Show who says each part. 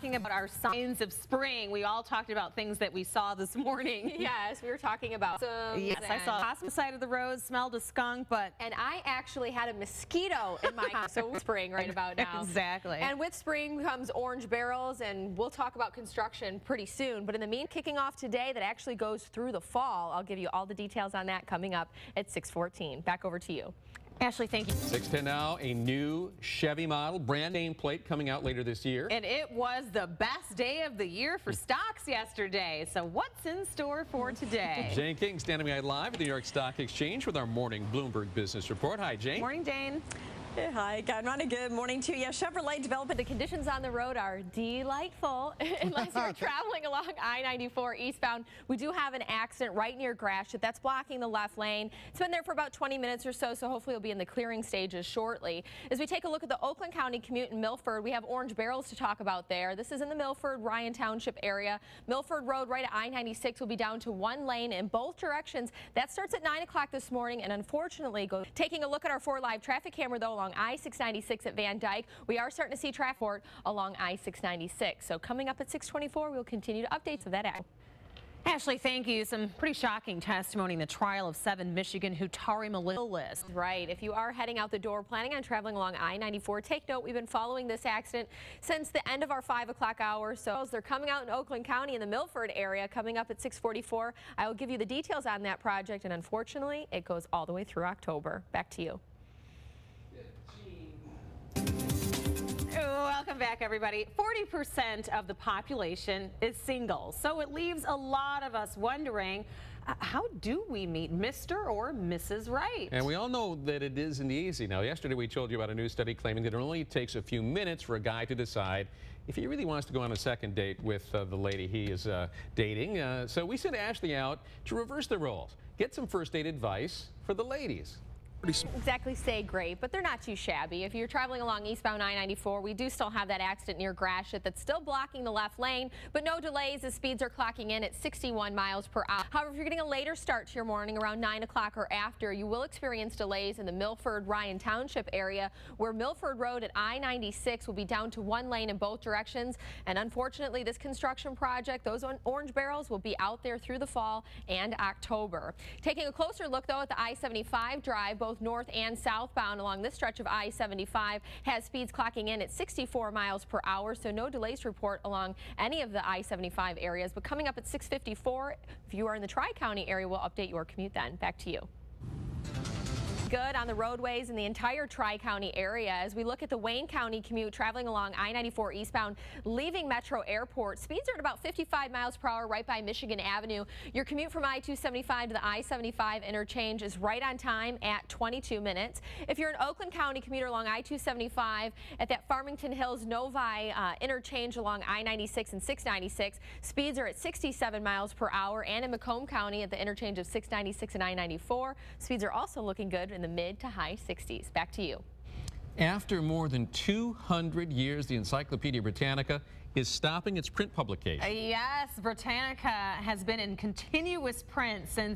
Speaker 1: talking about our signs of spring. We all talked about things that we saw this morning.
Speaker 2: Yes, we were talking about
Speaker 1: Yes, I saw a hospital side of the road, smelled a skunk, but...
Speaker 2: And I actually had a mosquito in my house. So spring right about now.
Speaker 1: Exactly.
Speaker 2: And with spring comes orange barrels, and we'll talk about construction pretty soon. But in the meantime, kicking off today that actually goes through the fall. I'll give you all the details on that coming up at 6:14. Back over to you.
Speaker 1: Ashlee, thank you.
Speaker 3: 6:10 now, a new Chevy model, brand name plate coming out later this year.
Speaker 1: And it was the best day of the year for stocks yesterday. So what's in store for today?
Speaker 3: Jane King standing by live at the New York Stock Exchange with our morning Bloomberg Business Report. Hi, Jane.
Speaker 1: Morning, Jane.
Speaker 4: Hi, Rhonda. Good morning to you. Chevrolet developing.
Speaker 2: The conditions on the road are delightful unless you're traveling along I-94 eastbound. We do have an accident right near Gratiot that's blocking the left lane. It's been there for about 20 minutes or so, so hopefully it'll be in the clearing stages shortly. As we take a look at the Oakland County commute in Milford, we have orange barrels to talk about there. This is in the Milford, Ryan Township area. Milford Road right at I-96 will be down to one lane in both directions. That starts at 9 o'clock this morning, and unfortunately, taking a look at our 4 live traffic camera though along I-696 at Van Dyke, we are starting to see traffic along I-696. So coming up at 6:24, we'll continue to update that.
Speaker 1: Ashlee, thank you. Some pretty shocking testimony in the trial of 7 Michigan Hutari militia.
Speaker 2: Right. If you are heading out the door, planning on traveling along I-94, take note, we've been following this accident since the end of our 5 o'clock hour. So they're coming out in Oakland County in the Milford area, coming up at 6:44. I will give you the details on that project, and unfortunately, it goes all the way through October. Back to you.
Speaker 1: Welcome back, everybody. 40% of the population is single, so it leaves a lot of us wondering, how do we meet Mr. or Mrs. Right?
Speaker 3: And we all know that it isn't easy. Now, yesterday we told you about a new study claiming that it only takes a few minutes for a guy to decide if he really wants to go on a second date with the lady he is dating. So we sent Ashlee out to reverse the roles, get some first date advice for the ladies.
Speaker 2: Exactly say great, but they're not too shabby. If you're traveling along eastbound I-94, we do still have that accident near Gratiot that's still blocking the left lane, but no delays as speeds are clocking in at 61 miles per hour. However, if you're getting a later start to your morning around 9 o'clock or after, you will experience delays in the Milford, Ryan Township area, where Milford Road at I-96 will be down to one lane in both directions. And unfortunately, this construction project, those orange barrels will be out there through the fall and October. Taking a closer look, though, at the I-75 drive, both north and southbound along this stretch of I-75 has speeds clocking in at 64 miles per hour, so no delays report along any of the I-75 areas. But coming up at 6:54, if you are in the Tri-County area, we'll update your commute then. Back to you. Good on the roadways in the entire Tri-County area. As we look at the Wayne County commute traveling along I-94 eastbound, leaving Metro Airport, speeds are at about 55 miles per hour right by Michigan Avenue. Your commute from I-275 to the I-75 interchange is right on time at 22 minutes. If you're an Oakland County commuter along I-275 at that Farmington Hills Novi interchange along I-96 and 696, speeds are at 67 miles per hour. And in Macomb County at the interchange of 696 and I-94, speeds are also looking good in the mid to high 60s. Back to you.
Speaker 3: After more than 200 years, the Encyclopedia Britannica is stopping its print publication.
Speaker 1: Yes, Britannica has been in continuous print since